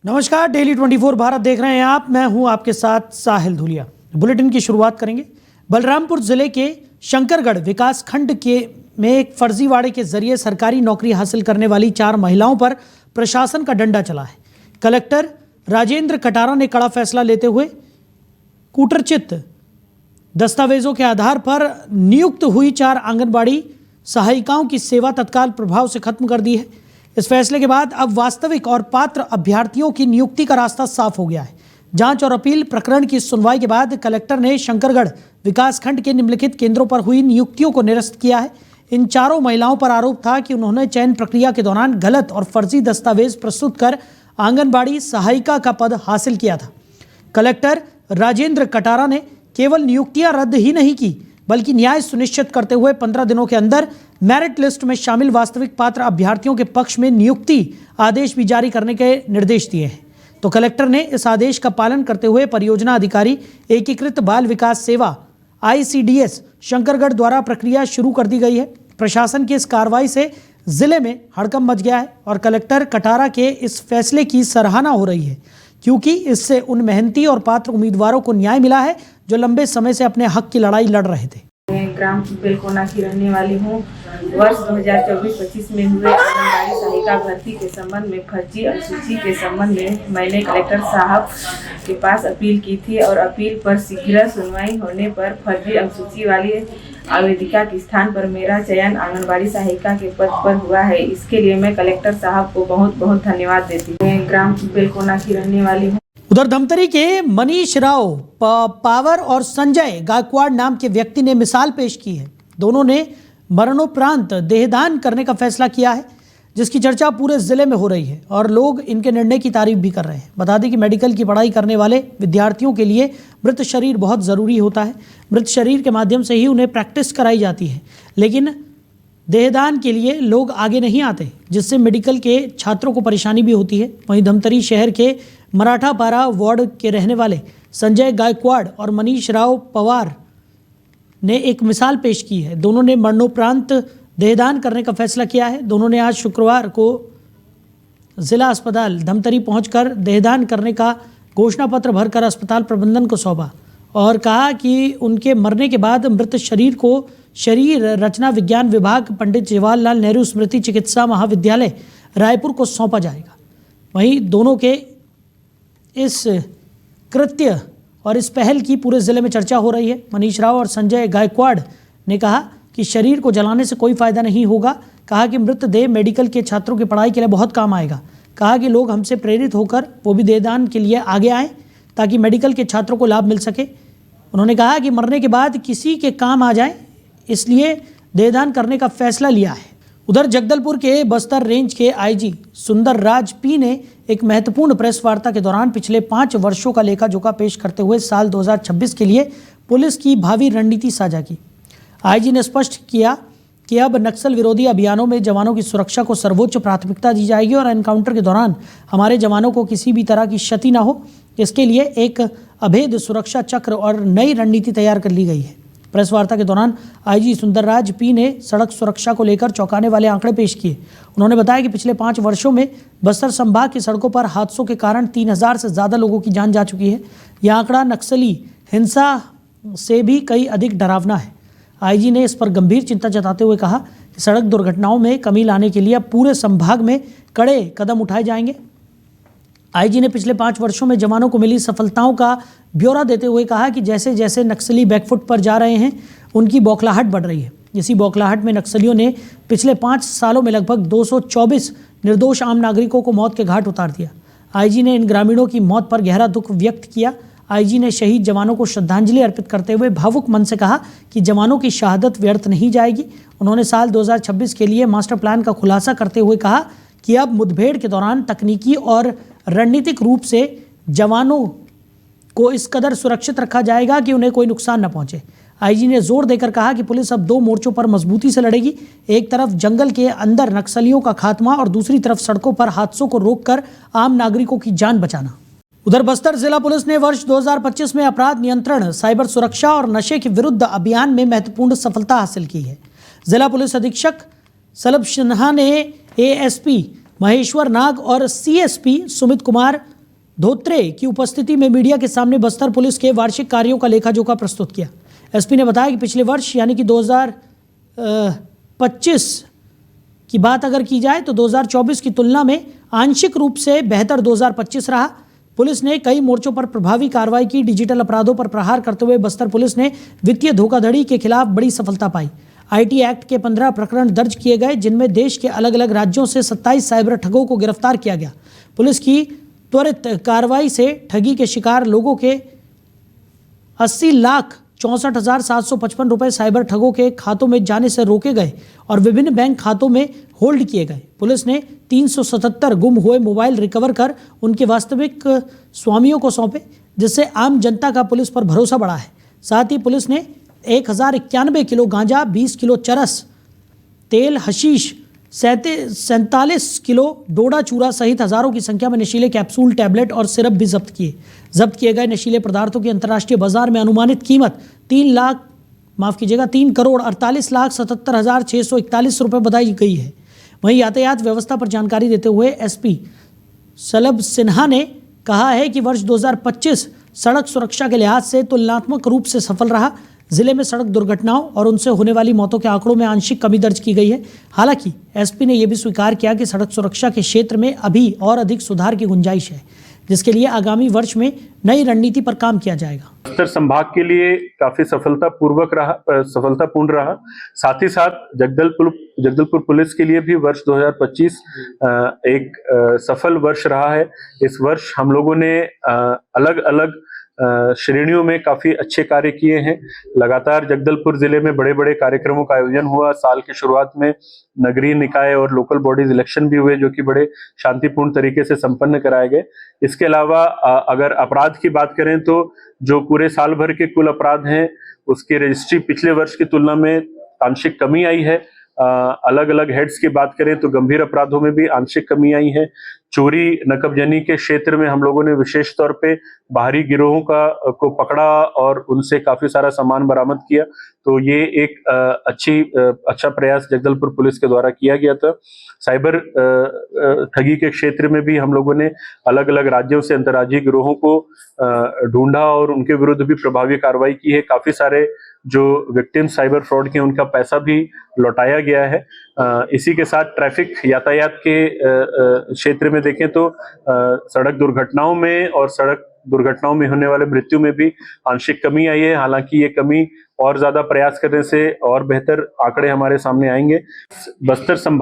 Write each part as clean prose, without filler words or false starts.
नमस्कार, डेली 24 भारत देख रहे हैं आप। मैं हूं आपके साथ साहिल धुलिया। बुलेटिन की शुरुआत करेंगे। बलरामपुर जिले के शंकरगढ़ विकास खंड में एक फर्जीवाड़े के जरिए सरकारी नौकरी हासिल करने वाली 4 महिलाओं पर प्रशासन का डंडा चला है। कलेक्टर राजेंद्र कटारा ने कड़ा फैसला लेते हुए कूटरचित दस्तावेजों के आधार पर नियुक्त हुई 4 आंगनबाड़ी सहायिकाओं की सेवा तत्काल प्रभाव से खत्म कर दी है। इस फैसले के बाद अब वास्तविक और पात्र अभ्यर्थियों की नियुक्ति का रास्ता साफ हो गया है। जांच और अपील प्रकरण की सुनवाई के बाद कलेक्टर ने शंकरगढ़ विकासखंड के निम्नलिखित केंद्रों पर हुई नियुक्तियों को निरस्त किया है। इन 4 महिलाओं पर आरोप था कि उन्होंने चयन प्रक्रिया के दौरान गलत और फर्जी दस्तावेज प्रस्तुत कर आंगनबाड़ी सहायिका का पद हासिल किया था। कलेक्टर राजेंद्र कटारा ने केवल नियुक्तियां रद्द ही नहीं की, बल्कि न्याय सुनिश्चित करते हुए 15 दिनों के अंदर मेरिट लिस्ट में शामिल वास्तविक पात्र अभ्यर्थियों के पक्ष में नियुक्ति आदेश भी जारी करने के निर्देश दिए हैं। तो कलेक्टर ने इस आदेश का पालन करते हुए परियोजना अधिकारी एकीकृत बाल विकास सेवा ICDS शंकरगढ़ द्वारा प्रक्रिया शुरू कर दी गई है। प्रशासन की इस कार्रवाई से जिले में हड़कंप मच गया है और कलेक्टर कटारा के इस फैसले की सराहना हो रही है, क्योंकि इससे उन मेहनती और पात्र उम्मीदवारों को न्याय मिला है जो लंबे समय से अपने हक की लड़ाई लड़ रहे थे। मैं ग्राम बेलकोना की रहने वाली हूँ। वर्ष 2024-25 में हुए आंगनबाड़ी सहायिका भर्ती के संबंध में फर्जी अनुसूची के संबंध में मैंने कलेक्टर साहब के पास अपील की थी और अपील पर शीघ्र सुनवाई होने पर फर्जी अनुसूची वाली आवेदिका के स्थान पर मेरा चयन आंगनबाड़ी सहायिका के पद पर हुआ है। इसके लिए मैं कलेक्टर साहब को बहुत बहुत धन्यवाद देती हूँ। मैं ग्राम बेलकोना की रहने वाली हूँ। उधर धमतरी के मनीष राव पावर और संजय गायकवाड़ नाम के व्यक्ति ने मिसाल पेश की है। दोनों ने मरणोपरांत देहदान करने का फैसला किया है, जिसकी चर्चा पूरे जिले में हो रही है और लोग इनके निर्णय की तारीफ भी कर रहे हैं। बता दें कि मेडिकल की पढ़ाई करने वाले विद्यार्थियों के लिए मृत शरीर बहुत ज़रूरी होता है। मृत शरीर के माध्यम से ही उन्हें प्रैक्टिस कराई जाती है, लेकिन देहदान के लिए लोग आगे नहीं आते, जिससे मेडिकल के छात्रों को परेशानी भी होती है। वहीं धमतरी शहर के मराठापारा वार्ड के रहने वाले संजय गायकवाड़ और मनीष राव पवार ने एक मिसाल पेश की है। दोनों ने मरणोपरांत देहदान करने का फैसला किया है। दोनों ने आज शुक्रवार को जिला अस्पताल धमतरी पहुंचकर देहदान करने का घोषणा पत्र भरकर अस्पताल प्रबंधन को सौंपा और कहा कि उनके मरने के बाद मृत शरीर को शरीर रचना विज्ञान विभाग पंडित जवाहरलाल नेहरू स्मृति चिकित्सा महाविद्यालय रायपुर को सौंपा जाएगा। वहीं दोनों के इस कृत्य और इस पहल की पूरे ज़िले में चर्चा हो रही है। मनीष राव और संजय गायकवाड़ ने कहा कि शरीर को जलाने से कोई फ़ायदा नहीं होगा। कहा कि मृतदेह मेडिकल के छात्रों की पढ़ाई के लिए बहुत काम आएगा। कहा कि लोग हमसे प्रेरित होकर वो भी देहदान के लिए आगे आएँ ताकि मेडिकल के छात्रों को लाभ मिल सके। उन्होंने कहा कि मरने के बाद किसी के काम आ जाए, इसलिए देहदान करने का फैसला लिया है। उधर जगदलपुर के बस्तर रेंज के IG सुंदर राज P ने एक महत्वपूर्ण प्रेस वार्ता के दौरान पिछले 5 वर्षों का लेखा जोखा पेश करते हुए साल 2026 के लिए पुलिस की भावी रणनीति साझा की। IG ने स्पष्ट किया कि अब नक्सल विरोधी अभियानों में जवानों की सुरक्षा को सर्वोच्च प्राथमिकता दी जाएगी और एनकाउंटर के दौरान हमारे जवानों को किसी भी तरह की क्षति न हो, इसके लिए एक अभेद सुरक्षा चक्र और नई रणनीति तैयार कर ली गई है। प्रेस वार्ता के दौरान IG सुंदरराज P ने सड़क सुरक्षा को लेकर चौंकाने वाले आंकड़े पेश किए। उन्होंने बताया कि पिछले 5 वर्षों में बस्तर संभाग की सड़कों पर हादसों के कारण 3000 से ज़्यादा लोगों की जान जा चुकी है। यह आंकड़ा नक्सली हिंसा से भी कई अधिक डरावना है। IG ने इस पर गंभीर चिंता जताते हुए कहा कि सड़क दुर्घटनाओं में कमी लाने के लिए अब पूरे संभाग में कड़े कदम उठाए जाएंगे। IG ने पिछले 5 वर्षों में जवानों को मिली सफलताओं का ब्यौरा देते हुए कहा कि जैसे जैसे नक्सली बैकफुट पर जा रहे हैं, उनकी बौखलाहट बढ़ रही है। इसी बौखलाहट में नक्सलियों ने पिछले 5 सालों में लगभग 224 निर्दोष आम नागरिकों को मौत के घाट उतार दिया। IG ने इन ग्रामीणों की मौत पर गहरा दुख व्यक्त किया। IG ने शहीद जवानों को श्रद्धांजलि अर्पित करते हुए भावुक मन से कहा कि जवानों की शहादत व्यर्थ नहीं जाएगी। उन्होंने साल 2026 के लिए मास्टर प्लान का खुलासा करते हुए कहा कि अब मुठभेड़ के दौरान तकनीकी और रणनीतिक रूप से जवानों को इस कदर सुरक्षित रखा जाएगा कि उन्हें कोई नुकसान न पहुंचे। IG ने जोर देकर कहा कि पुलिस अब 2 मोर्चों पर मजबूती से लड़ेगी। एक तरफ जंगल के अंदर नक्सलियों का खात्मा और दूसरी तरफ सड़कों पर हादसों को रोककर आम नागरिकों की जान बचाना। उधर बस्तर जिला पुलिस ने वर्ष 2025 में अपराध नियंत्रण, साइबर सुरक्षा और नशे के विरुद्ध अभियान में महत्वपूर्ण सफलता हासिल की है। जिला पुलिस अधीक्षक सलभ सिन्हा ने ASP महेश्वर नाग और CSP सुमित कुमार धोत्रे की उपस्थिति में मीडिया के सामने बस्तर पुलिस के वार्षिक कार्यों का लेखा जोखा प्रस्तुत किया। एसपी ने बताया कि पिछले वर्ष यानी कि 2025 की बात अगर की जाए तो 2024 की तुलना में आंशिक रूप से बेहतर 2025 रहा। पुलिस ने कई मोर्चों पर प्रभावी कार्रवाई की। डिजिटल अपराधों पर प्रहार करते हुए बस्तर पुलिस ने वित्तीय धोखाधड़ी के खिलाफ बड़ी सफलता पाई। आईटी एक्ट के 15 प्रकरण दर्ज किए गए, जिनमें देश के अलग अलग राज्यों से 27 साइबर ठगों को गिरफ्तार किया गया। पुलिस की त्वरित कार्रवाई से ठगी के शिकार लोगों के 80,64,755 रुपए साइबर ठगों के खातों में जाने से रोके गए और विभिन्न बैंक खातों में होल्ड किए गए। पुलिस ने 377 गुम हुए मोबाइल रिकवर कर उनके वास्तविक स्वामियों को सौंपे, जिससे आम जनता का पुलिस पर भरोसा बढ़ा है। साथ ही पुलिस ने 1091 किलो गांजा, 20 किलो चरस तेल, हशीश, 47 किलो डोडा चूरा सहित हजारों की संख्या में नशीले कैप्सूल, टैबलेट और सिरप भी जब्त किए। जब्त किए गए नशीले पदार्थों की अंतर्राष्ट्रीय बाजार में अनुमानित कीमत 3,48,77,641 रुपये बताई गई है। वहीं यातायात व्यवस्था पर जानकारी देते हुए एसपी सलभ सिन्हा ने कहा है कि वर्ष 2025 सड़क सुरक्षा के लिहाज से तुलनात्मक रूप से सफल रहा। जिले में सड़क दुर्घटनाओं और उनसे होने वाली मौतों के आंकड़ों में आंशिक कमी दर्ज की गई है। हालांकि एसपी ने यह भी स्वीकार किया कि सड़क सुरक्षा के क्षेत्र में अभी और अधिक सुधार की गुंजाइश है, जिसके लिए आगामी वर्ष में नई रणनीति पर काम किया जाएगा। बस्तर संभाग के लिए काफी सफलतापूर्ण रहा। साथ ही साथ जगदलपुर पुलिस के लिए भी वर्ष 2025 एक सफल वर्ष रहा है। इस वर्ष हम लोगों ने अलग अलग श्रेणियों में काफी अच्छे कार्य किए हैं। लगातार जगदलपुर जिले में बड़े बड़े कार्यक्रमों का आयोजन हुआ। साल की शुरुआत में नगरीय निकाय और लोकल बॉडीज इलेक्शन भी हुए, जो कि बड़े शांतिपूर्ण तरीके से संपन्न कराए गए। इसके अलावा अगर अपराध की बात करें तो जो पूरे साल भर के कुल अपराध हैं उसकी रजिस्ट्री पिछले वर्ष की तुलना में आंशिक कमी आई है। अलग अलग हेड्स की बात करें तो गंभीर अपराधों में भी आंशिक कमी आई है। चोरी नकबजनी के क्षेत्र में हम लोगों ने विशेष तौर पे बाहरी गिरोहों को पकड़ा और उनसे काफी सारा सामान बरामद किया। तो ये एक अच्छा प्रयास जगदलपुर पुलिस के द्वारा किया गया था। साइबर ठगी के क्षेत्र में भी हम लोगों ने अलग अलग राज्यों से अंतर्राज्यीय गिरोहों को ढूंढा और उनके विरुद्ध भी प्रभावी कार्रवाई की है। काफी सारे जो विक्टिम साइबर फ्रॉड के उनका पैसा भी लौटाया गया है। इसी के साथ ट्रैफिक यातायात के क्षेत्र में देखें तो सड़क दुर्घटनाओं में और सड़क दुर्घटनाओं में होने वाले मृत्यु में भी आंशिक कमी आई है। हालांकि ये कमी और ज्यादा प्रयास करने से और बेहतर आंकड़े हमारे सामने आएंगे। बस्तर संभाग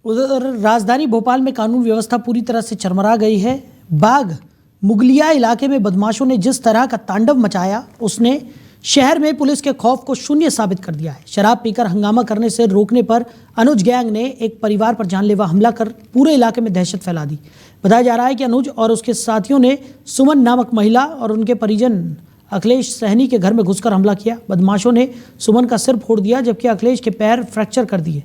उधर राजधानी भोपाल में कानून व्यवस्था पूरी तरह से चरमरा गई है। बाग मुगलिया इलाके में बदमाशों ने जिस तरह का तांडव मचाया, उसने शहर में पुलिस के खौफ को शून्य साबित कर दिया है। शराब पीकर हंगामा करने से रोकने पर अनुज गैंग ने एक परिवार पर जानलेवा हमला कर पूरे इलाके में दहशत फैला दी। बताया जा रहा है कि अनुज और उसके साथियों ने सुमन नामक महिला और उनके परिजन अखिलेश सहनी के घर में घुसकर हमला किया। बदमाशों ने सुमन का सिर फोड़ दिया, जबकि अखिलेश के पैर फ्रैक्चर कर दिए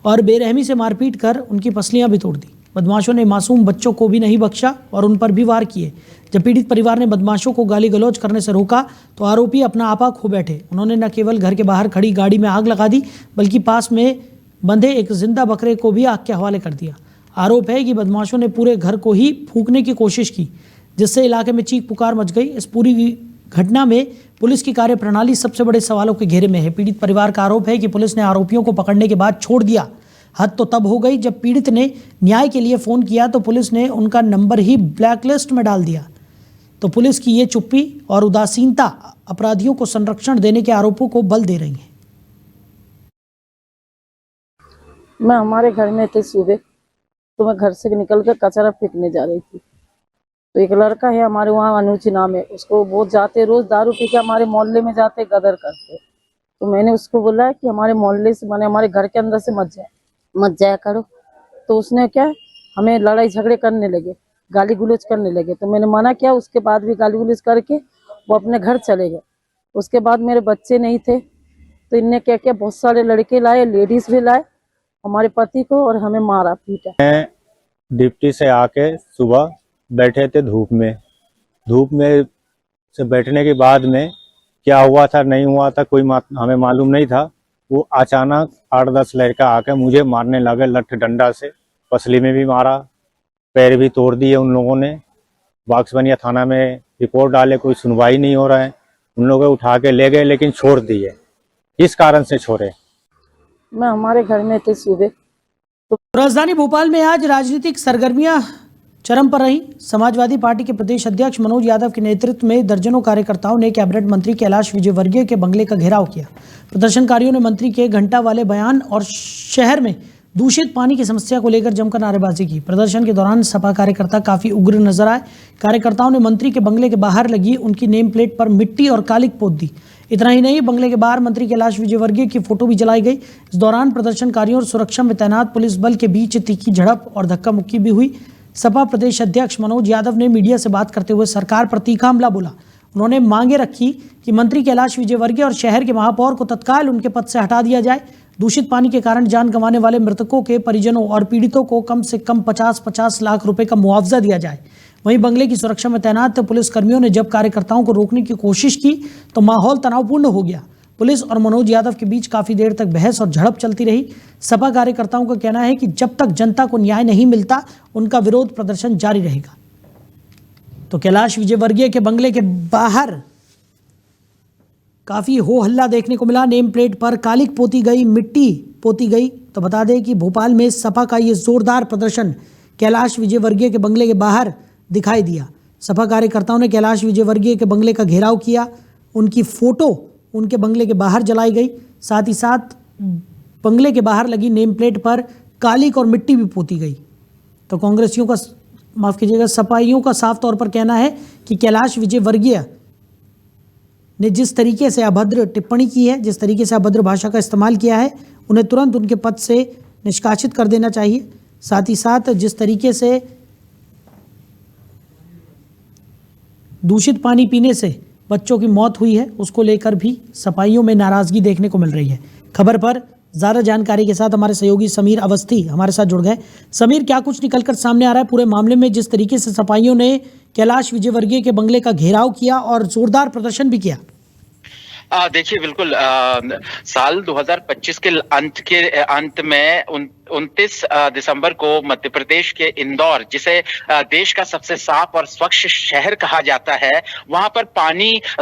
और बेरहमी से मारपीट कर उनकी पसलियां भी तोड़ दी। बदमाशों ने मासूम बच्चों को भी नहीं बख्शा और उन पर भी वार किए। जब पीड़ित परिवार ने बदमाशों को गाली गलौज करने से रोका तो आरोपी अपना आपा खो बैठे। उन्होंने न केवल घर के बाहर खड़ी गाड़ी में आग लगा दी, बल्कि पास में बंधे एक जिंदा बकरे को भी आग के हवाले कर दिया। आरोप है कि बदमाशों ने पूरे घर को ही फूंकने की कोशिश की, जिससे इलाके में चीख पुकार मच गई। इस पूरी घटना में पुलिस की कार्यप्रणाली सबसे बड़े सवालों के घेरे में है। पीड़ित परिवार का आरोप है कि पुलिस ने आरोपियों को पकड़ने के बाद छोड़ दिया। हद तो तब हो गई जब पीड़ित ने न्याय के लिए फ़ोन किया तो पुलिस ने उनका नंबर ही ब्लैकलिस्ट में डाल दिया। तो पुलिस की ये चुप्पी और उदासीनता अपराधियों को संरक्षण देने के आरोपों को बल दे रही है। मैं हमारे घर में थे सुबह, तो मैं घर से निकल कर कचरा फेंकने जा रही थी। तो एक लड़का है हमारे वहाँ, अनुज नाम है उसको, वो जाते रोज दारू पी के हमारे मोहल्ले में जाते गदर करते। तो मैंने उसको बोला कि हमारे मोहल्ले से, माने हमारे घर के अंदर से मत जाया करो। तो उसने क्या, हमें लड़ाई झगड़े करने लगे, गाली गुलोच करने लगे। तो मैंने मना किया, उसके बाद भी गाली गुलोच करके वो अपने घर चले गए। उसके बाद मेरे बच्चे नहीं थे तो इनने क्या किया, बहुत सारे लड़के लाए, लेडीज भी लाए हमारे पति को और हमें मारा पीटा। मैं डिप्टी से आके सुबह बैठे थे धूप में से बैठने के बाद में क्या हुआ था नहीं हुआ था कोई हमें मालूम नहीं था। वो अचानक 8-10 लड़का आके मुझे मारने लगे लठ डंडा से। पसली में भी मारा, पैर भी तोड़ दिए उन लोगों ने। बाक्सवनिया थाना में रिपोर्ट डाले, कोई सुनवाई नहीं हो रहा है। उन लोगों को उठा के ले गए लेकिन छोड़ दिए। किस कारण से छोड़े? मैं हमारे घर में थे सुबह। राजधानी भोपाल में आज राजनीतिक सरगर्मियां चरम पर रही। समाजवादी पार्टी के प्रदेश अध्यक्ष मनोज यादव के नेतृत्व में दर्जनों कार्यकर्ताओं ने कैबिनेट मंत्री कैलाश विजयवर्गीय के बंगले का घेराव किया। प्रदर्शनकारियों ने मंत्री के घंटा वाले बयान और शहर में दूषित पानी की समस्या को लेकर जमकर नारेबाजी की। प्रदर्शन के दौरान सपा कार्यकर्ता काफी उग्र नजर आए। कार्यकर्ताओं ने मंत्री के बंगले के बाहर लगी उनकी नेम प्लेट पर मिट्टी और कालिक पोत दी। इतना ही नहीं, बंगले के बाहर मंत्री कैलाश विजयवर्गीय की फोटो भी जलाई गई। इस दौरान प्रदर्शनकारियों और सुरक्षा में तैनात पुलिस बल के बीच तीखी झड़प और धक्का मुक्की भी हुई। सपा प्रदेश अध्यक्ष मनोज यादव ने मीडिया से बात करते हुए सरकार पर तीखा हमला बोला। उन्होंने मांगे रखी कि मंत्री कैलाश विजयवर्गीय और शहर के महापौर को तत्काल उनके पद से हटा दिया जाए। दूषित पानी के कारण जान गंवाने वाले मृतकों के परिजनों और पीड़ितों को कम से कम 50-50 लाख रुपए का मुआवजा दिया जाए। वहीं बंगले की सुरक्षा में तैनात पुलिसकर्मियों ने जब कार्यकर्ताओं को रोकने की कोशिश की तो माहौल तनावपूर्ण हो गया। पुलिस और मनोज यादव के बीच काफी देर तक बहस और झड़प चलती रही। सपा कार्यकर्ताओं का कहना है कि जब तक जनता को न्याय नहीं मिलता उनका विरोध प्रदर्शन जारी रहेगा। तो कैलाश विजयवर्गीय के बंगले के बाहर काफी हो हल्ला देखने को मिला। नेम प्लेट पर कालिक पोती गई, मिट्टी पोती गई। तो बता दें कि भोपाल में सपा का ये जोरदार प्रदर्शन कैलाश विजयवर्गीय के बंगले के बाहर दिखाई दिया। सपा कार्यकर्ताओं ने कैलाश विजयवर्गीय के बंगले का घेराव किया। उनकी फोटो उनके बंगले के बाहर जलाई गई। साथ ही साथ बंगले के बाहर लगी नेम प्लेट पर कालिक और मिट्टी भी पोती गई। तो कांग्रेसियों का, माफ कीजिएगा, सपाइयों का साफ तौर पर कहना है कि कैलाश विजयवर्गीय ने जिस तरीके से अभद्र टिप्पणी की है, जिस तरीके से अभद्र भाषा का इस्तेमाल किया है, उन्हें तुरंत उनके पद से निष्कासित कर देना चाहिए। साथ ही साथ जिस तरीके से दूषित पानी पीने से बच्चों की मौत हुई है, उसको लेकर भी सपाइयों में नाराजगी देखने को मिल रही है। खबर पर ज़्यादा जानकारी के साथ हमारे सहयोगी समीर अवस्थी हमारे साथ जुड़ गए। समीर, क्या कुछ निकलकर सामने आ रहा है पूरे मामले में, जिस तरीके से सपाइयों ने कैलाश विजयवर्गीय के बंगले का घेराव किया और जोरदार प्रदर्शन भी किया? देखिए, बिल्कुल साल 2025 के अंत में 29 दिसंबर को मध्य प्रदेश के इंदौर, जिसे देश का सबसे साफ और स्वच्छ शहर कहा जाता है, वहां पर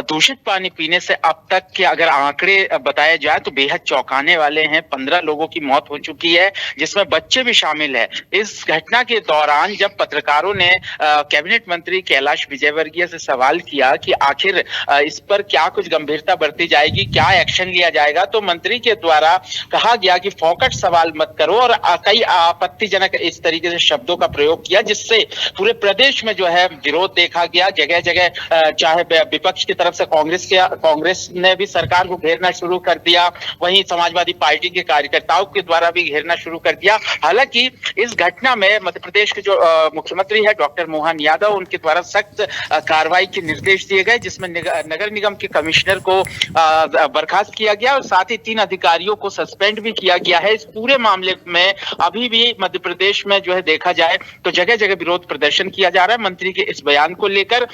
दूषित पानी पीने से अब तक के अगर आंकड़े बताए जाए तो बेहद चौंकाने वाले हैं। 15 लोगों की मौत हो चुकी है, जिसमें बच्चे भी शामिल है। इस घटना के दौरान जब पत्रकारों ने कैबिनेट मंत्री कैलाश विजयवर्गीय से सवाल किया कि आखिर इस पर क्या कुछ गंभीरता बरती जाएगी, क्या एक्शन लिया जाएगा, तो मंत्री के द्वारा कहा गया कि फोकट सवाल मत करो, और कई आपत्तिजनक इस तरीके से शब्दों का प्रयोग किया, जिससे पूरे प्रदेश में जो है विरोध देखा गया। जगह जगह चाहे विपक्ष की तरफ से कांग्रेस ने भी सरकार को घेरना शुरू कर दिया, वहीं समाजवादी पार्टी के कार्यकर्ताओं के द्वारा भी घेरना शुरू कर दिया। हालांकि इस घटना में मध्य प्रदेश के जो मुख्यमंत्री है डॉक्टर मोहन यादव, उनके द्वारा सख्त कार्रवाई के निर्देश दिए गए, जिसमें नगर निगम के कमिश्नर को बर्खास्त किया गया और साथ ही 3 अधिकारियों को सस्पेंड भी किया गया है। इस पूरे मामले में अभी भी मध्य प्रदेश में जो है देखा जाए तो जगह जगह विरोध प्रदर्शन किया जा रहा है मंत्री के इस बयान को लेकर।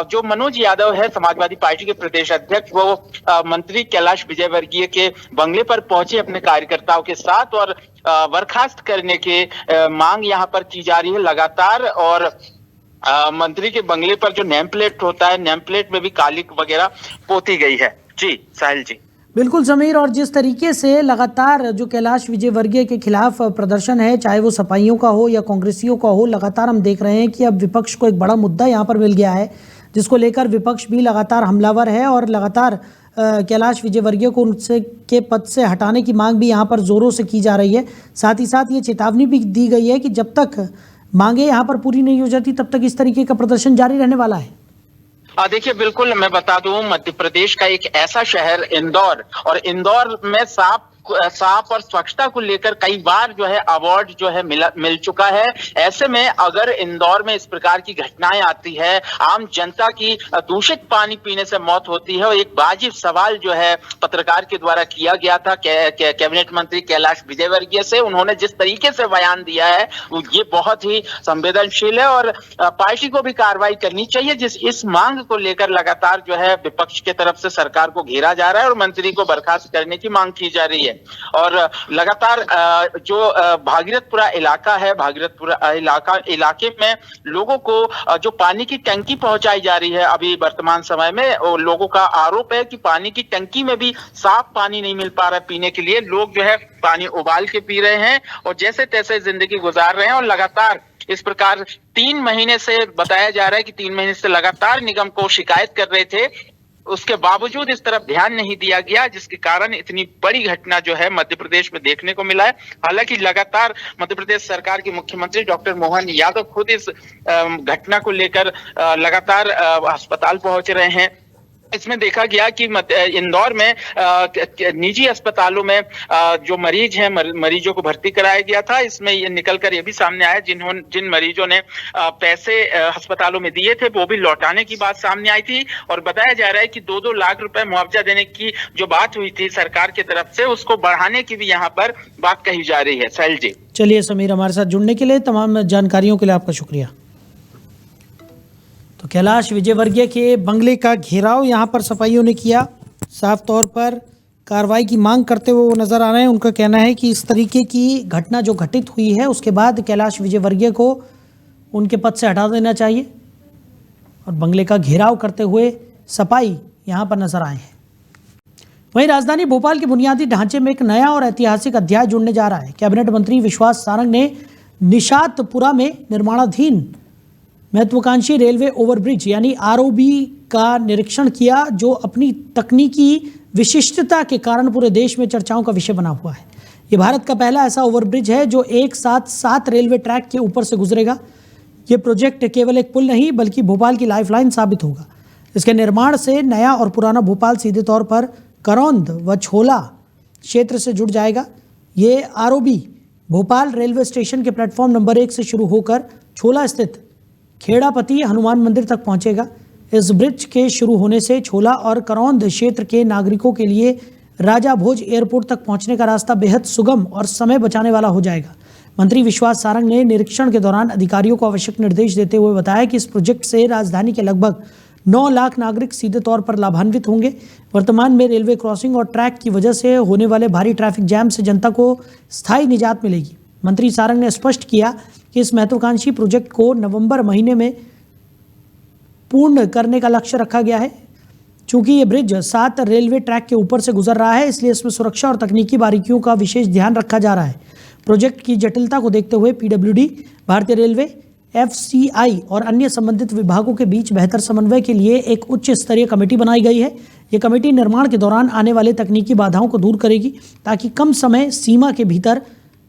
जो मनोज यादव है समाजवादी पार्टी के प्रदेश अध्यक्ष, वो मंत्री कैलाश विजयवर्गीय के बंगले पर पहुंचे अपने कार्यकर्ताओं के साथ और बर्खास्त करने के मांग यहां पर की जा रही है लगातार। और मंत्री के बंगले पर जो नेम प्लेट होता है, नेम प्लेट में भी कालिक वगैरह पोती गई है। जी साहिल जी। बिल्कुल समीर, और जिस तरीके से लगातार जो कैलाश विजयवर्गीय के खिलाफ प्रदर्शन है, चाहे वो सपाइयों का हो या कांग्रेसियों का हो, लगातार हम देख रहे हैं कि अब विपक्ष को एक बड़ा मुद्दा यहाँ पर मिल गया है, जिसको लेकर विपक्ष भी लगातार हमलावर है और लगातार कैलाश विजयवर्गीय को उनसे के पद से हटाने की मांग भी यहाँ पर जोरों से की जा रही है। साथ ही साथ ये चेतावनी भी दी गई है कि जब तक मांगे यहाँ पर पूरी नहीं हो जाती तब तक इस तरीके का प्रदर्शन जारी रहने वाला है। देखिए, बिल्कुल मैं बता दूं, मध्य प्रदेश का एक ऐसा शहर इंदौर, और इंदौर में साफ और स्वच्छता को लेकर कई बार जो है अवार्ड जो है मिल चुका है। ऐसे में अगर इंदौर में इस प्रकार की घटनाएं आती है, आम जनता की दूषित पानी पीने से मौत होती है, और एक वाजिब सवाल जो है पत्रकार के द्वारा किया गया था कैबिनेट मंत्री कैलाश विजयवर्गीय से, उन्होंने जिस तरीके से बयान दिया है ये बहुत ही संवेदनशील है और पार्टी को भी कार्रवाई करनी चाहिए। इस मांग को लेकर लगातार जो है विपक्ष की तरफ से सरकार को घेरा जा रहा है और मंत्री को बर्खास्त करने की मांग की जा रही है। है। और लगातार जो भागीरथपुरा इलाका है, भागीरथपुरा इलाके में लोगों को जो पानी की टंकी पहुंचाई जा रही है अभी वर्तमान समय में, और लोगों का आरोप है कि पानी की टंकी में भी साफ पानी नहीं मिल पा रहा है पीने के लिए। लोग जो है पानी उबाल के पी रहे हैं और जैसे तैसे जिंदगी गुजार रहे हैं। और लगातार इस प्रकार 3 महीने से बताया जा रहा है कि 3 महीने से लगातार निगम को शिकायत कर रहे थे, उसके बावजूद इस तरफ ध्यान नहीं दिया गया, जिसके कारण इतनी बड़ी घटना जो है मध्य प्रदेश में देखने को मिला है। हालांकि लगातार मध्य प्रदेश सरकार के मुख्यमंत्री डॉक्टर मोहन यादव खुद इस घटना को लेकर लगातार अस्पताल पहुंच रहे हैं। इसमें देखा गया कि इंदौर में निजी अस्पतालों में जो मरीज हैं, मरीजों को भर्ती कराया गया था। इसमें ये निकलकर ये भी सामने आया जिन मरीजों ने पैसे अस्पतालों में दिए थे वो भी लौटाने की बात सामने आई थी। और बताया जा रहा है कि 2-2 लाख रुपए मुआवजा देने की जो बात हुई थी सरकार की तरफ से, उसको बढ़ाने की भी यहाँ पर बात कही जा रही है। साहिल जी, चलिए समीर, हमारे साथ जुड़ने के लिए, तमाम जानकारियों के लिए आपका शुक्रिया। तो कैलाश विजयवर्गीय के बंगले का घेराव यहाँ पर सफाइयों ने किया, साफ तौर पर कार्रवाई की मांग करते हुए वो नजर आ रहे हैं। उनका कहना है कि इस तरीके की घटना जो घटित हुई है उसके बाद कैलाश विजयवर्गीय को उनके पद से हटा देना चाहिए, और बंगले का घेराव करते हुए सफाई यहाँ पर नजर आए हैं। वहीं राजधानी भोपाल के बुनियादी ढांचे में एक नया और ऐतिहासिक अध्याय जुड़ने जा रहा है। कैबिनेट मंत्री विश्वास सारंग ने निशातपुरा में निर्माणाधीन महत्वाकांक्षी रेलवे ओवरब्रिज यानी आरओबी का निरीक्षण किया, जो अपनी तकनीकी विशिष्टता के कारण पूरे देश में चर्चाओं का विषय बना हुआ है। ये भारत का पहला ऐसा ओवरब्रिज है जो एक साथ 7 रेलवे ट्रैक के ऊपर से गुजरेगा। ये प्रोजेक्ट केवल एक पुल नहीं बल्कि भोपाल की लाइफलाइन साबित होगा। इसके निर्माण से नया और पुराना भोपाल सीधे तौर पर करौंद व छोला क्षेत्र से जुड़ जाएगा। ये आरओबी भोपाल रेलवे स्टेशन के प्लेटफॉर्म नंबर 1 से शुरू होकर छोला स्थित खेड़ापति हनुमान मंदिर तक पहुंचेगा। इस ब्रिज के शुरू होने से छोला और करौंद क्षेत्र के नागरिकों के लिए राजा भोज एयरपोर्ट तक पहुंचने का रास्ता बेहद सुगम और समय बचाने वाला हो जाएगा। मंत्री विश्वास सारंग ने निरीक्षण के दौरान अधिकारियों को आवश्यक निर्देश देते हुए बताया कि इस प्रोजेक्ट से राजधानी के लगभग 9 लाख नागरिक सीधे तौर पर लाभान्वित होंगे। वर्तमान में रेलवे क्रॉसिंग और ट्रैक की वजह से होने वाले भारी ट्रैफिक जैम से जनता को स्थायी निजात मिलेगी। मंत्री सारंग ने स्पष्ट किया कि इस महत्वाकांक्षी प्रोजेक्ट को नवंबर महीने में पूर्ण करने का लक्ष्य रखा गया है। चूंकि ये ब्रिज 7 रेलवे ट्रैक के ऊपर से गुजर रहा है, इसलिए इसमें सुरक्षा और तकनीकी बारीकियों का विशेष ध्यान रखा जा रहा है। प्रोजेक्ट की जटिलता को देखते हुए पीडब्ल्यूडी, भारतीय रेलवे, एफसीआई और अन्य संबंधित विभागों के बीच बेहतर समन्वय के लिए एक उच्च स्तरीय कमेटी बनाई गई है। ये कमेटी निर्माण के दौरान आने वाले तकनीकी बाधाओं को दूर करेगी ताकि कम समय सीमा के भीतर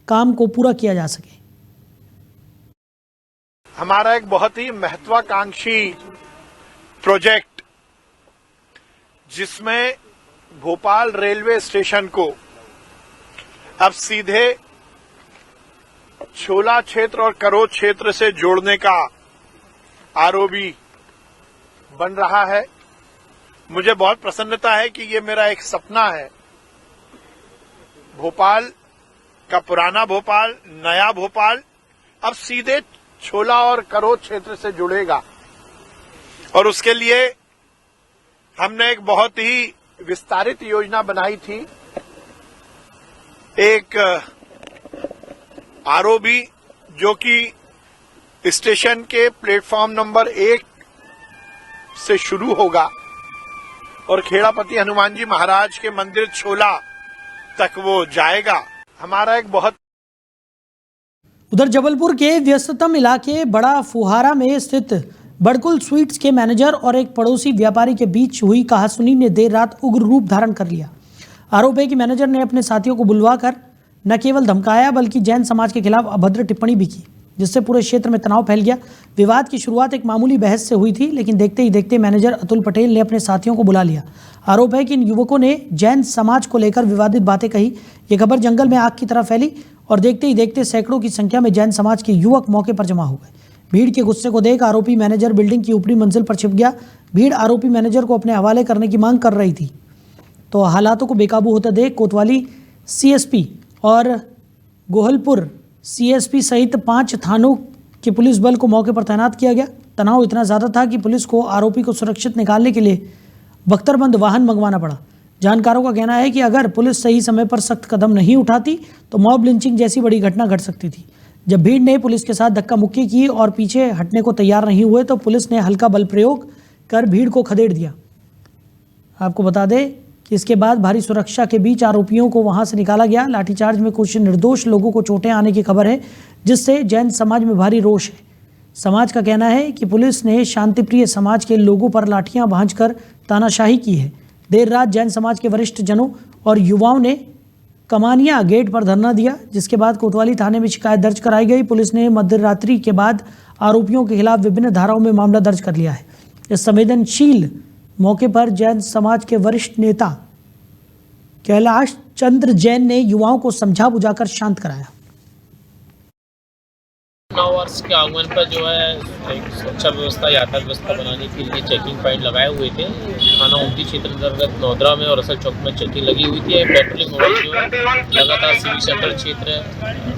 काम को पूरा किया जा सके। हमारा एक बहुत ही महत्वाकांक्षी प्रोजेक्ट, जिसमें भोपाल रेलवे स्टेशन को अब सीधे छोला क्षेत्र और करौंद क्षेत्र से जोड़ने का आरओबी बन रहा है। मुझे बहुत प्रसन्नता है कि ये मेरा एक सपना है। भोपाल का पुराना भोपाल, नया भोपाल अब सीधे छोला और करौंद क्षेत्र से जुड़ेगा, और उसके लिए हमने एक बहुत ही विस्तारित योजना बनाई थी। एक आरओबी जो कि स्टेशन के प्लेटफॉर्म नंबर 1 से शुरू होगा और खेड़ापति हनुमान जी महाराज के मंदिर छोला तक वो जाएगा। हमारा एक बहुत उधर जबलपुर के व्यस्ततम इलाके बड़ा फुहारा में स्थित बड़कुल स्वीट्स के मैनेजर और एक पड़ोसी व्यापारी के बीच हुई कहासुनी ने देर रात उग्र रूप धारण कर लिया। आरोप है कि मैनेजर ने अपने साथियों को बुलवाकर न केवल धमकाया बल्कि जैन समाज के खिलाफ अभद्र टिप्पणी भी की, जिससे पूरे क्षेत्र में तनाव फैल गया। विवाद की शुरुआत एक मामूली बहस से हुई थी, लेकिन देखते ही देखते मैनेजर अतुल पटेल ने अपने साथियों को बुला लिया। आरोप है कि इन युवकों ने जैन समाज को लेकर विवादित बातें कही। ये खबर जंगल में आग की तरह फैली और देखते ही देखते सैकड़ों की संख्या में जैन समाज के युवक मौके पर जमा हो गए। भीड़ के गुस्से को देख आरोपी मैनेजर बिल्डिंग की ऊपरी मंजिल पर छिप गया। भीड़ आरोपी मैनेजर को अपने हवाले करने की मांग कर रही थी, तो हालातों को बेकाबू होता देख कोतवाली सीएसपी और गोहलपुर सीएसपी सहित 5 थानों के पुलिस बल को मौके पर तैनात किया गया। तनाव इतना ज़्यादा था कि पुलिस को आरोपी को सुरक्षित निकालने के लिए बख्तरबंद वाहन मंगवाना पड़ा। जानकारों का कहना है कि अगर पुलिस सही समय पर सख्त कदम नहीं उठाती तो मॉब लिंचिंग जैसी बड़ी घटना घट सकती थी। जब भीड़ ने पुलिस के साथ धक्का मुक्की की और पीछे हटने को तैयार नहीं हुए तो पुलिस ने हल्का बल प्रयोग कर भीड़ को खदेड़ दिया। आपको बता दें कि इसके बाद भारी सुरक्षा के बीच आरोपियों को वहां से निकाला गया। लाठीचार्ज में कुछ निर्दोष लोगों को चोटें आने की खबर है, जिससे जैन समाज में भारी रोष है। समाज का कहना है कि पुलिस ने शांतिप्रिय समाज के लोगों पर लाठियां भांजकर तानाशाही की है। देर रात जैन समाज के वरिष्ठ जनों और युवाओं ने कमानिया गेट पर धरना दिया, जिसके बाद कोतवाली थाने में शिकायत दर्ज कराई गई। पुलिस ने मध्यरात्रि के बाद आरोपियों के खिलाफ विभिन्न धाराओं में मामला दर्ज कर लिया है। इस संवेदनशील मौके पर जैन समाज के वरिष्ठ नेता कैलाश चंद्र जैन ने युवाओं को समझा बुझाकर शांत कराया। नववर्ष के आगमन पर जो है एक सुरक्षा व्यवस्था, यातायात व्यवस्था बनाने के लिए चेकिंग पॉइंट लगाए हुए थे। थाना उमती क्षेत्र अंतर्गत नौदरा में और असल चौक में चेकिंग लगी हुई थी। पेट्रोलिंग मोबाइल जो है लगातार सिविल सेंटर क्षेत्र,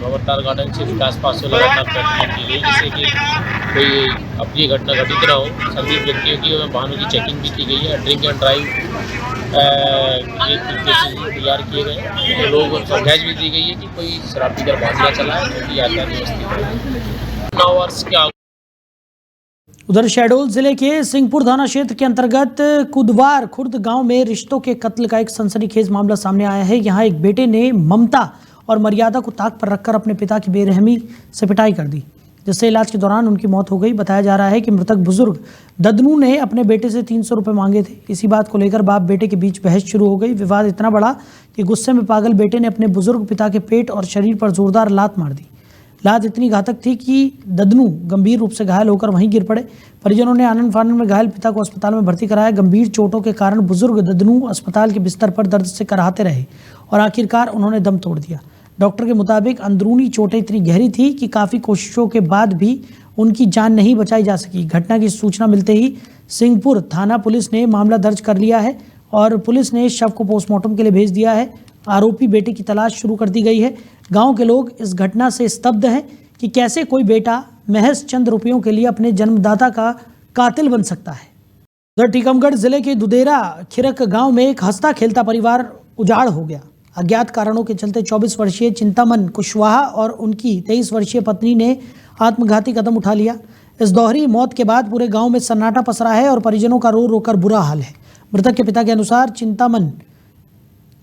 खबरदार गार्डन क्षेत्र के आसपास से लगातार पेट्रोलिंग की गई, जिससे कि कोई अप्रिय घटना घटित न हो। संदिग्ध व्यक्तियों की वाहनों की चेकिंग भी की गई है। ड्रिंक एंड ड्राइव तैयार किए गए तो लोगों को समझाइश भी दी गई है कि कोई शराब पीकर वाहन न चलाए, क्योंकि यातायात व्यवस्थित 9 वर्ष के उधर शहडोल जिले के सिंहपुर थाना क्षेत्र के अंतर्गत कुदवार खुर्द गांव में रिश्तों के कत्ल का एक सनसनीखेज मामला सामने आया है। यहां एक बेटे ने ममता और मर्यादा को ताक पर रखकर अपने पिता की बेरहमी से पिटाई कर दी, जिससे इलाज के दौरान उनकी मौत हो गई। बताया जा रहा है कि मृतक बुजुर्ग ददनू ने अपने बेटे से 300 रुपये मांगे थे। इसी बात को लेकर बाप बेटे के बीच बहस शुरू हो गई। विवाद इतना बड़ा कि गुस्से में पागल बेटे ने अपने बुजुर्ग पिता के पेट और शरीर पर जोरदार लात मार दी। लात इतनी घातक थी कि ददनू गंभीर रूप से घायल होकर वहीं गिर पड़े। परिजनों ने आनन फानन में घायल पिता को अस्पताल में भर्ती कराया। गंभीर चोटों के कारण बुजुर्ग ददनू अस्पताल के बिस्तर पर दर्द से कराहते रहे और आखिरकार उन्होंने दम तोड़ दिया। डॉक्टर के मुताबिक अंदरूनी चोटें इतनी गहरी थी कि काफ़ी कोशिशों के बाद भी उनकी जान नहीं बचाई जा सकी। घटना की सूचना मिलते ही सिंहपुर थाना पुलिस ने मामला दर्ज कर लिया है और पुलिस ने शव को पोस्टमार्टम के लिए भेज दिया है। आरोपी बेटे की तलाश शुरू कर दी गई है। गांव के लोग इस घटना से स्तब्ध हैं कि कैसे कोई बेटा महज चंद रुपयों के लिए अपने जन्मदाता का कातिल बन सकता है। उधर टीकमगढ़ जिले के दुदेरा खिरक गांव में एक हंसता खेलता परिवार उजाड़ हो गया। अज्ञात कारणों के चलते 24 वर्षीय चिंतामन कुशवाहा और उनकी 23 वर्षीय पत्नी ने आत्मघाती कदम उठा लिया। इस दोहरी मौत के बाद पूरे गांव में सन्नाटा पसरा है और परिजनों का रो रो कर बुरा हाल है। मृतक के पिता के अनुसार चिंतामन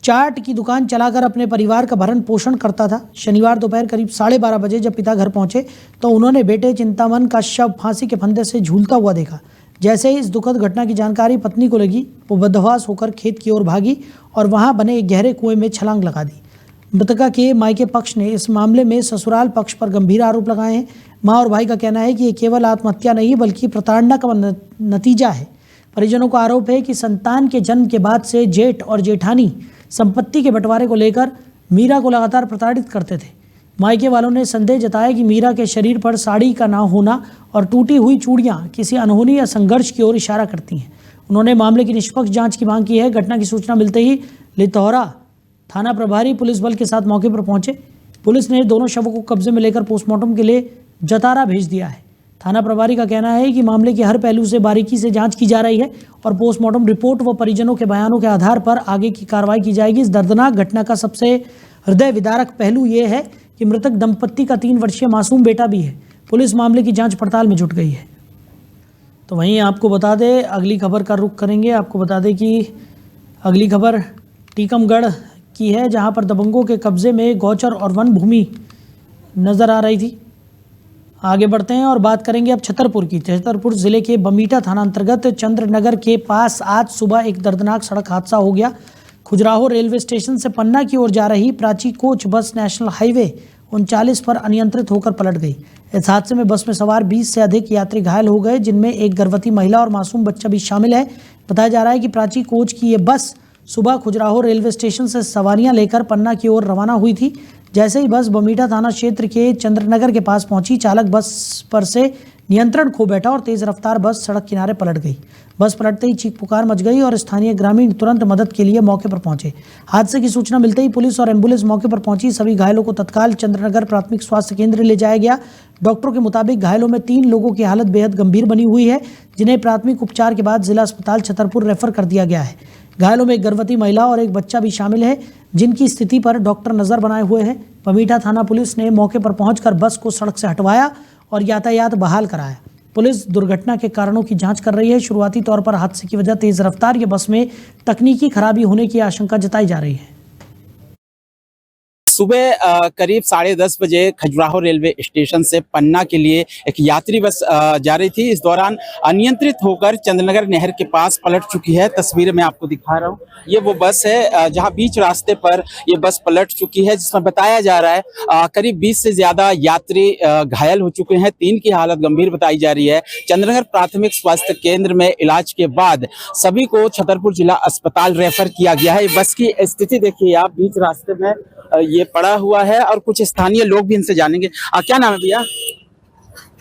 चाट की दुकान चलाकर अपने परिवार का भरण पोषण करता था। शनिवार दोपहर करीब 12:30 बजे जब पिता घर पहुंचे तो उन्होंने बेटे चिंतामन का शव फांसी के फंदे से झूलता हुआ देखा। जैसे ही इस दुखद घटना की जानकारी पत्नी को लगी, वो बदहवास होकर खेत की ओर भागी और वहां बने एक गहरे कुएं में छलांग लगा दी। मृतका के मायके पक्ष ने इस मामले में ससुराल पक्ष पर गंभीर आरोप लगाए हैं। मां और भाई का कहना है कि ये केवल आत्महत्या नहीं बल्कि प्रताड़ना का नतीजा है। परिजनों का आरोप है कि संतान के जन्म के बाद से जेठ और जेठानी संपत्ति के बंटवारे को लेकर मीरा को लगातार प्रताड़ित करते थे। मायके वालों ने संदेह जताया कि मीरा के शरीर पर साड़ी का ना होना और टूटी हुई चूड़ियां किसी अनहोनी या संघर्ष की ओर इशारा करती हैं। उन्होंने मामले की निष्पक्ष जांच की मांग की है। घटना की सूचना मिलते ही लितौरा थाना प्रभारी पुलिस बल के साथ मौके पर पहुंचे। पुलिस ने दोनों शवों को कब्जे में लेकर पोस्टमार्टम के लिए जतारा भेज दिया है। थाना प्रभारी का कहना है कि मामले के हर पहलू से बारीकी से जांच की जा रही है और पोस्टमार्टम रिपोर्ट व परिजनों के बयानों के आधार पर आगे की कार्रवाई की जाएगी। इस दर्दनाक घटना का सबसे हृदय विदारक पहलू ये है कि मृतक दंपत्ति का 3 वर्षीय मासूम बेटा भी है। पुलिस मामले की जांच पड़ताल में जुट गई है। तो वहीं आपको बता दें, अगली खबर का रुख करेंगे। आपको बता दें कि अगली खबर टीकमगढ़ की है, जहां पर दबंगों के कब्जे में गौचर और वन भूमि नजर आ रही थी। आगे बढ़ते हैं और बात करेंगे अब छतरपुर की। छतरपुर जिले के बमीठा थाना अंतर्गत चंद्रनगर के पास आज सुबह एक दर्दनाक सड़क हादसा हो गया। खुजराहो रेलवे स्टेशन से पन्ना की ओर जा रही Prachi coach bus national highway 39 पर अनियंत्रित होकर पलट गई। इस हादसे में बस में सवार 20 से अधिक यात्री घायल हो गए, जिनमें एक गर्भवती महिला और मासूम बच्चा भी शामिल है। बताया जा रहा है कि प्राची कोच की ये बस सुबह खुजराहो रेलवे स्टेशन से सवारियां लेकर पन्ना की ओर रवाना हुई थी। जैसे ही बस बमीठा थाना क्षेत्र के चंद्रनगर के पास पहुंची, चालक बस पर से नियंत्रण खो बैठा और तेज रफ्तार बस सड़क किनारे पलट गई। बस पलटते ही चीख पुकार मच गई और स्थानीय ग्रामीण तुरंत मदद के लिए मौके पर पहुंचे। हादसे की सूचना मिलते ही पुलिस और एम्बुलेंस मौके पर पहुंची। सभी घायलों को तत्काल चंद्रनगर प्राथमिक स्वास्थ्य केंद्र ले जाया गया। डॉक्टरों के मुताबिक घायलों में 3 लोगों की हालत बेहद गंभीर बनी हुई है, जिन्हें प्राथमिक उपचार के बाद जिला अस्पताल छतरपुर रेफर कर दिया गया है। घायलों में एक गर्भवती महिला और एक बच्चा भी शामिल है, जिनकी स्थिति पर डॉक्टर नजर बनाए हुए हैं। पमीठा थाना पुलिस ने मौके पर पहुंचकर बस को सड़क से हटवाया और यातायात बहाल कराया। पुलिस दुर्घटना के कारणों की जांच कर रही है। शुरुआती तौर पर हादसे की वजह तेज रफ्तार या बस में तकनीकी खराबी होने की आशंका जताई जा रही है। सुबह करीब 10:30 बजे खजुराहो रेलवे स्टेशन से पन्ना के लिए एक यात्री बस जा रही थी। इस दौरान अनियंत्रित होकर चंद्रनगर नहर के पास पलट चुकी है। तस्वीर में आपको दिखा रहा हूँ, ये वो बस है जहाँ बीच रास्ते पर ये बस पलट चुकी है, जिसमें बताया जा रहा है करीब 20 से ज्यादा यात्री घायल हो चुके हैं। 3 की हालत गंभीर बताई जा रही है। चंद्रनगर प्राथमिक स्वास्थ्य केंद्र में इलाज के बाद सभी को छतरपुर जिला अस्पताल रेफर किया गया है। बस की स्थिति देखिए आप, बीच रास्ते में ये पड़ा हुआ है और कुछ स्थानीय लोग भी इनसे जानेंगे। क्या नाम है भैया?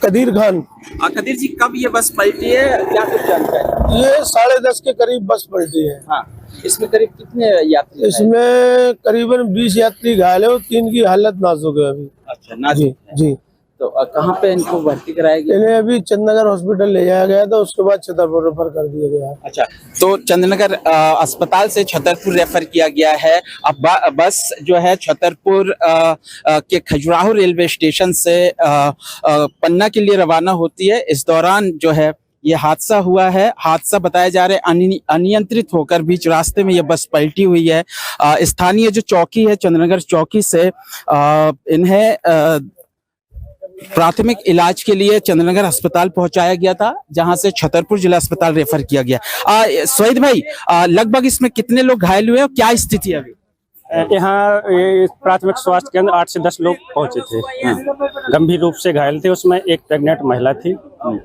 कदीर खान। कदीर जी, कब ये बस पलटी है, क्या कुछ जानकारी? ये 10:30 के करीब बस पलटी है। हाँ, इसमें करीब कितने यात्री? इसमें करीबन 20 यात्री घायल है, 3 की हालत नाजुक है अभी। अच्छा, नाजुक है। जी, तो कहाँ पे इनको भर्ती कराया गया? इन्हें अभी चंद्रनगर हॉस्पिटल ले जाया गया था, उसके बाद छतरपुर रेफर कर दिया गया। अच्छा, तो चंद्रनगर अस्पताल से छतरपुर रेफर किया गया है। अब बस जो है छतरपुर के खजुराहो रेलवे स्टेशन से पन्ना के लिए रवाना होती है। इस दौरान जो है ये हादसा हुआ है। हादसा बताया जा रहा है अनियंत्रित होकर बीच रास्ते में ये बस पलटी हुई है। स्थानीय जो चौकी है चंद्रनगर चौकी से इन्हें प्राथमिक इलाज के लिए चंद्रनगर अस्पताल पहुंचाया गया था, जहां से छतरपुर जिला अस्पताल रेफर किया गया। सोहिद भाई, लगभग इसमें कितने लोग घायल हुए और क्या स्थिति है अभी? यहाँ प्राथमिक स्वास्थ्य केंद्र 8 से 10 लोग पहुंचे थे। गंभीर रूप से घायल थे। उसमें एक प्रेग्नेंट महिला थी,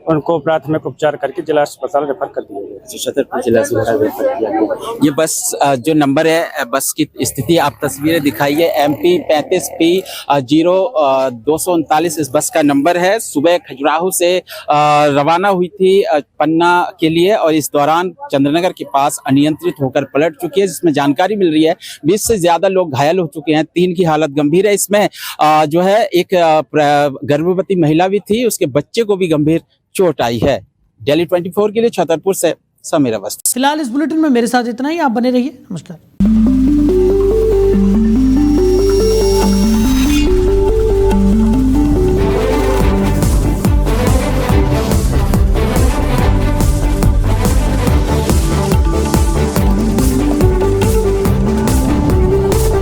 उनको प्राथमिक उपचार करके जिला अस्पताल रेफर कर दिया गया। छतरपुर जिला अस्पताल रेफर किया गया। ये बस जो नंबर है, बस की स्थिति आप तस्वीरें दिखाइए। MP 35P 0239 इस बस का नंबर है। सुबह खजुराहो से रवाना हुई थी पन्ना के लिए और इस दौरान चंद्रनगर के पास अनियंत्रित होकर पलट चुकी है, जिसमें जानकारी मिल रही है 20 से ज्यादा लोग घायल हो चुके हैं। 3 की हालत गंभीर है। इसमें जो है एक गर्भवती महिला भी थी, उसके बच्चे को भी गंभीर चोट आई है। Delhi 24 के लिए छतरपुर से समीर अवस्थी। फिलहाल इस बुलेटिन में मेरे साथ इतना ही। आप बने रहिए। नमस्कार।